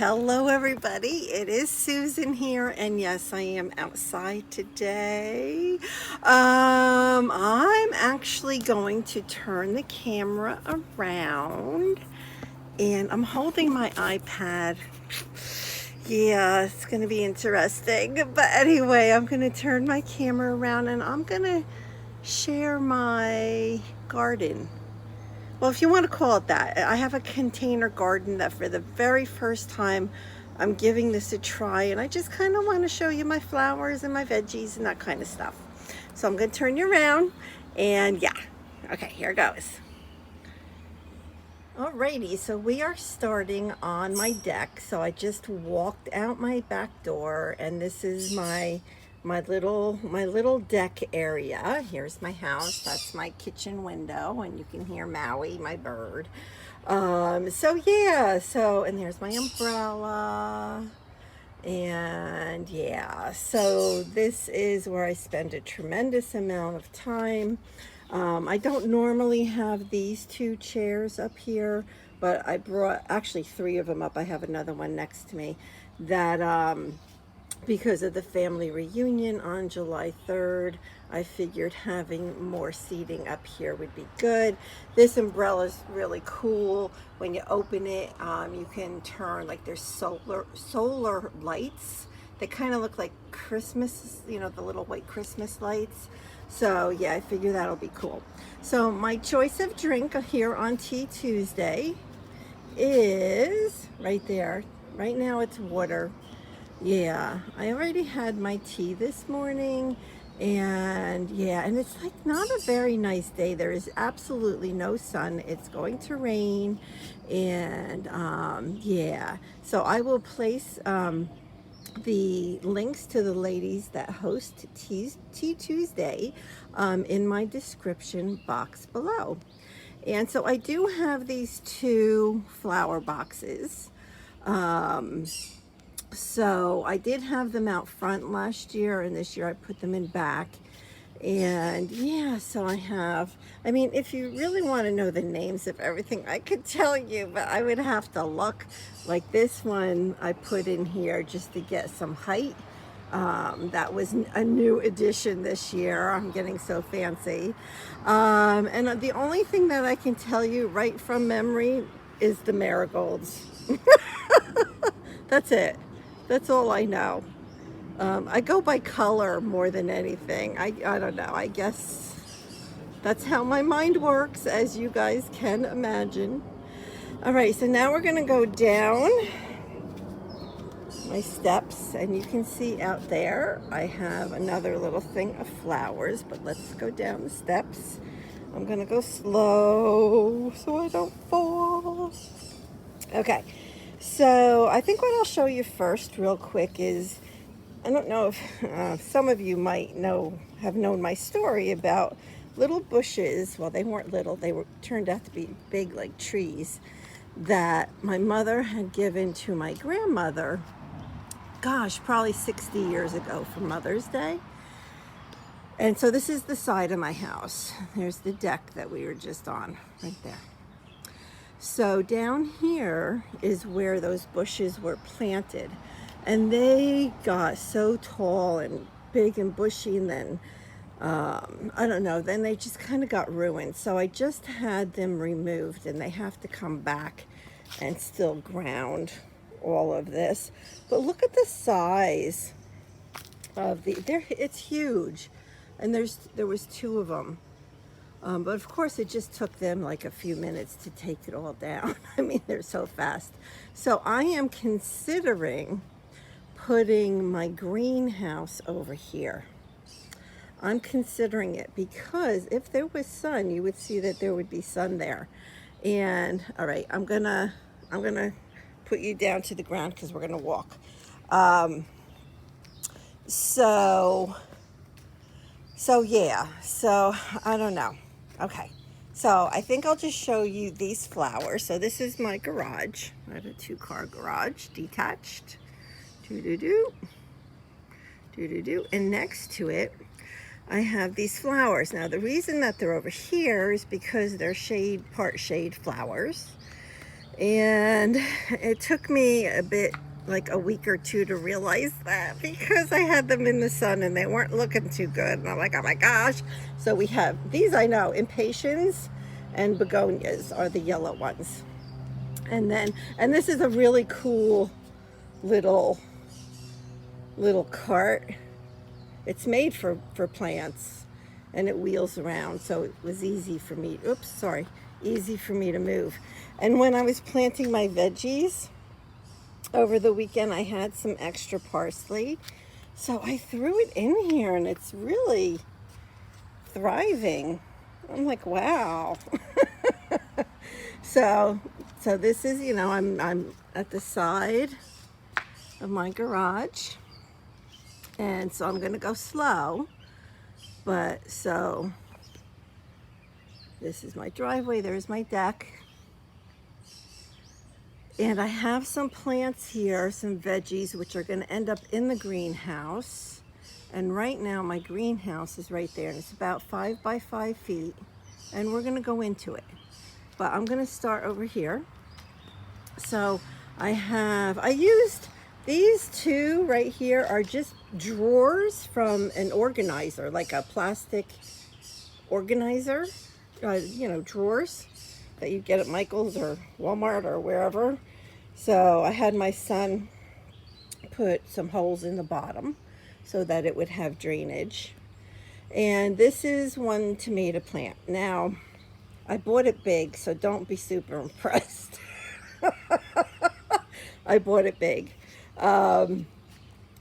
Hello everybody, it is Susan here, and yes, I am outside today. I'm actually going to turn the camera around, and I'm holding my iPad. Yeah, it's going to be interesting, but anyway, I'm going to turn my camera around and I'm going to share my garden. Well, if you want to call it that, I have a container garden that for the very first time I'm giving this a try, and I just kind of want to show you my flowers and my veggies and that kind of stuff. So I'm going to turn you around, and yeah, okay, here goes. Alrighty, so we are starting on my deck. So I just walked out my back door, and this is my little deck area. Here's my house. That's my kitchen window, and you can hear Maui, my bird. So yeah, and there's my umbrella. And yeah, so this is where I spend a tremendous amount of time. I don't normally have these two chairs up here, but I brought actually three of them up. I have another one next to me that because of the family reunion on July 3rd, I figured having more seating up here would be good. This umbrella is really cool. When you open it, you can turn, like, there's solar lights. They kind of look like Christmas, you know, the little white Christmas lights. So yeah, I figure that'll be cool. So my choice of drink here on Tea Tuesday is right there. Right now it's water. Yeah, I already had my tea this morning, and yeah, and it's like not a very nice day. There is absolutely no sun. It's going to rain, and yeah, so I will place the links to the ladies that host Tea Tuesday in my description box below. And so I do have these two flower boxes. So I did have them out front last year, and this year I put them in back. And yeah, so I mean, if you really want to know the names of everything, I could tell you, but I would have to look. Like this one I put in here just to get some height. That was a new addition this year. I'm getting so fancy. And the only thing that I can tell you right from memory is the marigolds. That's it. That's all I know. I go by color more than anything. I don't know. I guess that's how my mind works, as you guys can imagine. All right, so now we're going to go down my steps, and you can see out there I have another little thing of flowers, but let's go down the steps. I'm going to go slow so I don't fall. Okay. So I think what I'll show you first real quick is, I don't know if some of you might have known my story about little bushes. Well, they weren't little, turned out to be big, like trees, that my mother had given to my grandmother, gosh, probably 60 years ago for Mother's Day. And so this is the side of my house. There's the deck that we were just on, right there. So down here is where those bushes were planted, and they got so tall and big and bushy, and then I don't know, then they just kind of got ruined. So I just had them removed, and they have to come back and still ground all of this. But look at the size of it's huge, and there was two of them. But of course, it just took them like a few minutes to take it all down. I mean, they're so fast. So I am considering putting my greenhouse over here. I'm considering it because if there was sun, you would see that there would be sun there. And all right, I'm gonna put you down to the ground because we're gonna walk. So yeah, so I don't know. Okay, so I think I'll just show you these flowers. So this is my garage. I have a 2-car garage, detached. Doo-doo-doo. Doo-doo-doo. And next to it, I have these flowers. Now, the reason that they're over here is because they're part shade flowers. And it took me a bit, like a week or two, to realize that, because I had them in the sun and they weren't looking too good. And I'm like, oh my gosh. So we have these, I know, impatiens and begonias are the yellow ones. And this is a really cool little cart. It's made for plants, and it wheels around, so it was easy for me, easy for me to move. And when I was planting my veggies over the weekend, I had some extra parsley, so I threw it in here, and it's really thriving. I'm like, wow. So this is, you know, I'm at the side of my garage, and so I'm gonna go slow. But so this is my driveway, there's my deck. And I have some plants here, some veggies, which are gonna end up in the greenhouse. And right now my greenhouse is right there, and it's about 5 by 5 feet. And we're gonna go into it. But I'm gonna start over here. So I used these two right here are just drawers from an organizer, like a plastic organizer, you know, drawers that you get at Michael's or Walmart or wherever. So I had my son put some holes in the bottom so that it would have drainage. And this is one tomato plant. Now, I bought it big, so don't be super impressed. I bought it big.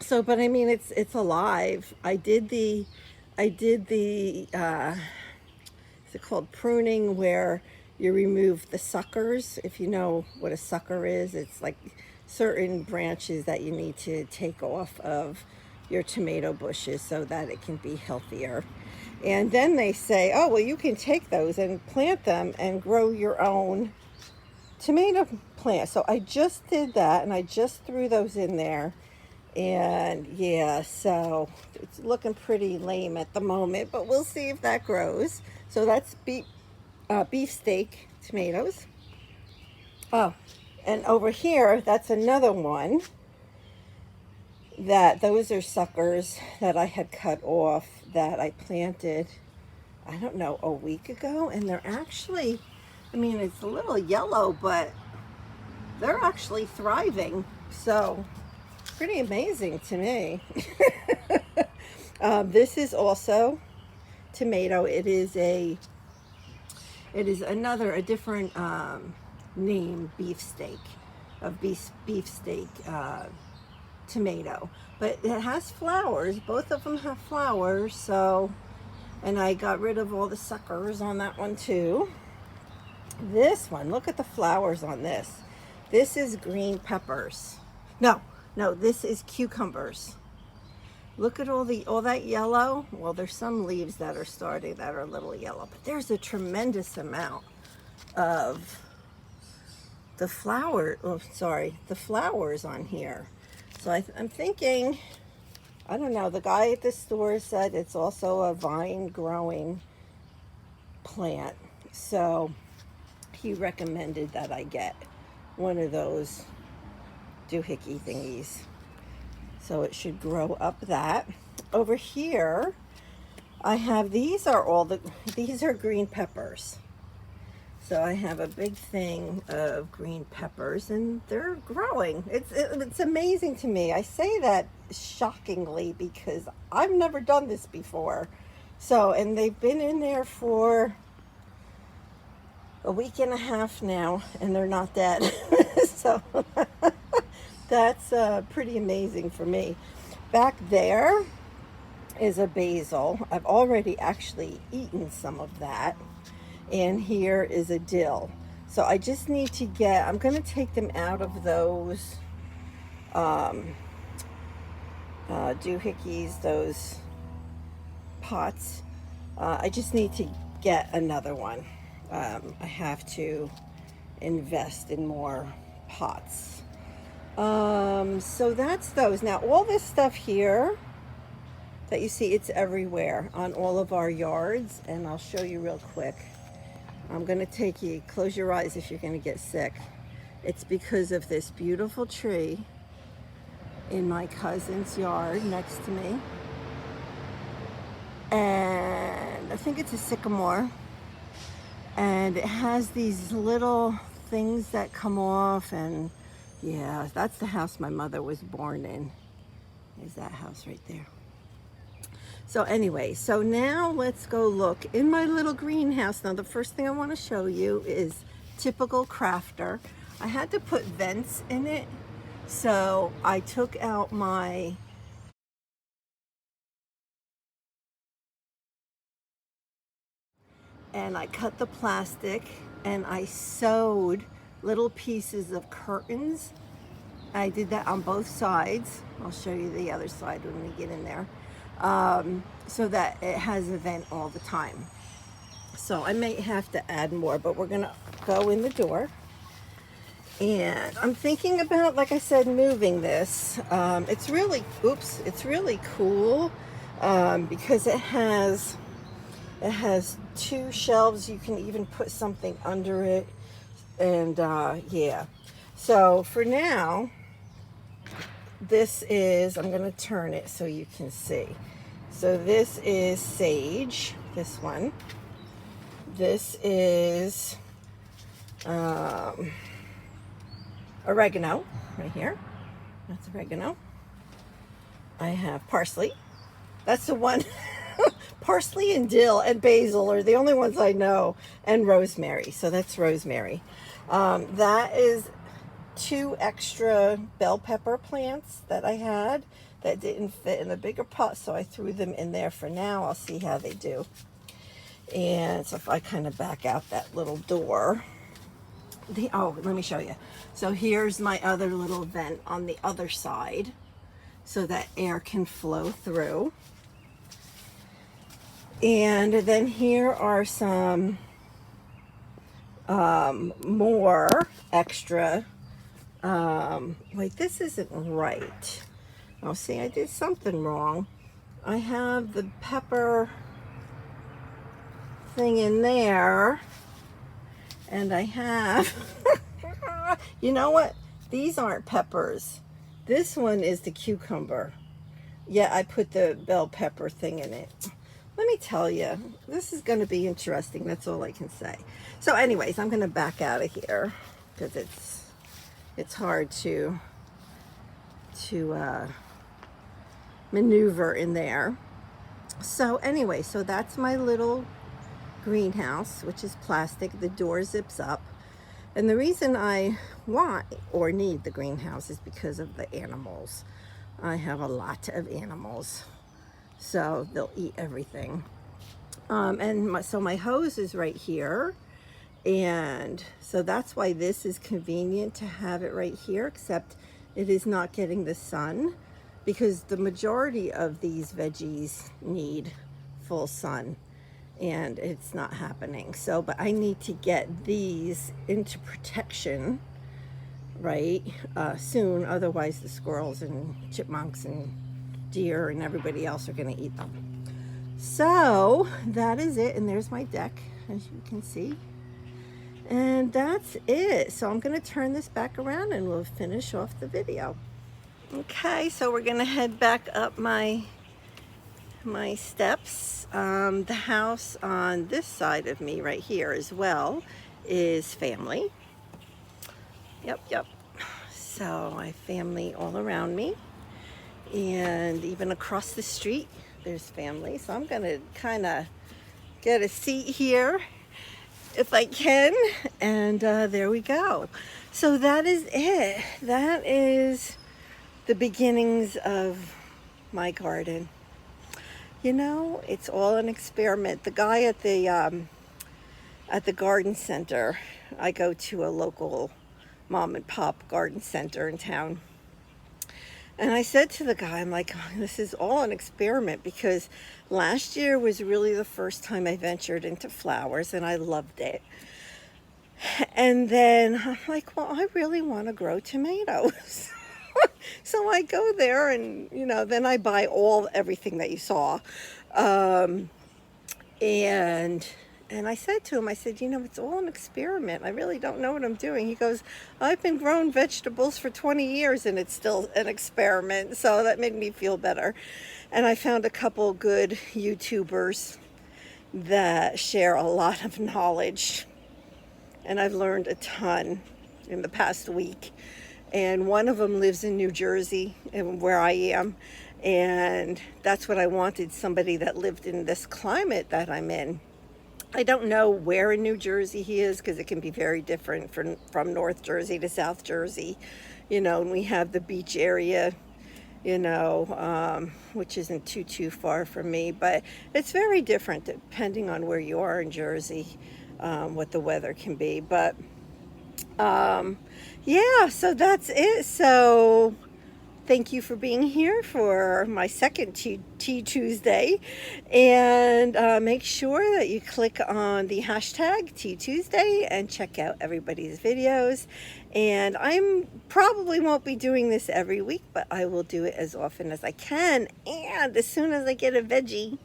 So, but I mean, it's alive. I did the is it called pruning, where you remove the suckers. If you know what a sucker is, it's like certain branches that you need to take off of your tomato bushes so that it can be healthier. And then they say, oh, well, you can take those and plant them and grow your own tomato plant. So I just did that, and I just threw those in there. And yeah, so it's looking pretty lame at the moment, but we'll see if that grows. So that's beefsteak tomatoes. Oh, and over here, that's another one those are suckers that I had cut off that I planted, I don't know, a week ago. And they're actually, I mean, it's a little yellow, but they're actually thriving. So pretty amazing to me. This is also tomato. It is a different name, beefsteak, beefsteak tomato, but it has flowers. Both of them have flowers. So, and I got rid of all the suckers on that one too. This one, look at the flowers on this. This is green peppers. No, this is cucumbers. Look at all that yellow. Well, there's some leaves that are starting that are a little yellow, but there's a tremendous amount of the flowers on here. So I'm thinking, I don't know, the guy at the store said it's also a vine growing plant. So he recommended that I get one of those doohickey thingies. So it should grow up that. Over here, I have, these are green peppers. So I have a big thing of green peppers, and they're growing. It's amazing to me. I say that shockingly because I've never done this before. So, and they've been in there for a week and a half now, and they're not dead. So that's pretty amazing for me. Back there is a basil. I've already actually eaten some of that. And here is a dill. So I just need to I'm going to take them out of those doohickeys, those pots. I just need to get another one. I have to invest in more pots. So that's those. Now all this stuff here that you see, it's everywhere on all of our yards, and I'll show you real quick. I'm going to take you, close your eyes if you're going to get sick. It's because of this beautiful tree in my cousin's yard next to me. And I think it's a sycamore. And it has these little things that come off, and yeah, that's the house my mother was born in. Is that house right there. So anyway, so now let's go look in my little greenhouse. Now the first thing I want to show you is typical crafter. I had to put vents in it, so I took out my and I cut the plastic and I sewed little pieces of curtains. I did that on both sides. I'll show you the other side when we get in there. So that it has a vent all the time. So I may have to add more, but we're gonna go in the door. And I'm thinking about, like I said, moving this. It's really cool because it has two shelves. You can even put something under it. And yeah, so for now, this is, I'm gonna turn it so you can see. So this is sage, this one. This is oregano right here. That's oregano. I have parsley. That's the one. Parsley and dill and basil are the only ones I know, and rosemary. So that's rosemary. That is 2 extra bell pepper plants that I had that didn't fit in a bigger pot, so I threw them in there for now. I'll see how they do. And so if I kind of back out that little door, oh, let me show you. So here's my other little vent on the other side so that air can flow through. And then here are some more extra, wait, this isn't right. Oh, see, I did something wrong. I have the pepper thing in there, and I have, you know what? These aren't peppers. This one is the cucumber. Yeah, I put the bell pepper thing in it. Let me tell you, this is going to be interesting. That's all I can say. So anyways, I'm going to back out of here because it's hard to maneuver in there. So anyway, so that's my little greenhouse, which is plastic. The door zips up. And the reason I want or need the greenhouse is because of the animals. I have a lot of animals, so they'll eat everything. So my hose is right here, and so that's why this is convenient to have it right here, except it is not getting the sun because the majority of these veggies need full sun, and it's not happening. So, but I need to get these into protection, right, soon. Otherwise the squirrels and chipmunks and deer and everybody else are going to eat them. So that is it. And there's my deck, as you can see. And that's it. So I'm going to turn this back around and we'll finish off the video. Okay, so we're going to head back up my steps. The house on this side of me right here as well is family. Yep. So I have family all around me, and even across the street there's family. So I'm gonna kind of get a seat here if I can, and there we go. So that is it. That is the beginnings of my garden. You know, it's all an experiment. The guy at the garden center, I go to a local mom and pop garden center in town, and I said to the guy, I'm like, oh, this is all an experiment, because last year was really the first time I ventured into flowers and I loved it. And then I'm like, well, I really want to grow tomatoes. So I go there and, you know, then I buy everything that you saw. And And I said to him, I said, you know, it's all an experiment. I really don't know what I'm doing. He goes, I've been growing vegetables for 20 years and it's still an experiment. So that made me feel better. And I found a couple good YouTubers that share a lot of knowledge. And I've learned a ton in the past week. And one of them lives in New Jersey, and where I am. And that's what I wanted, somebody that lived in this climate that I'm in. I don't know where in New Jersey he is because it can be very different from North Jersey to South Jersey. You know, and we have the beach area, you know, which isn't too far from me. But it's very different depending on where you are in Jersey, what the weather can be. But yeah, so that's it. So thank you for being here for my second Tea Tuesday. And make sure that you click on the hashtag Tea Tuesday and check out everybody's videos. And I'm probably won't be doing this every week, but I will do it as often as I can. And as soon as I get a veggie,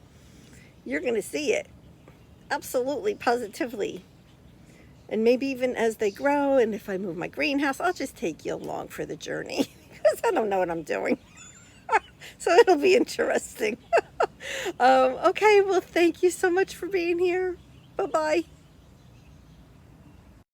you're going to see it. Absolutely, positively. And maybe even as they grow, and if I move my greenhouse, I'll just take you along for the journey because I don't know what I'm doing. So it'll be interesting. Okay, well, thank you so much for being here. Bye-bye.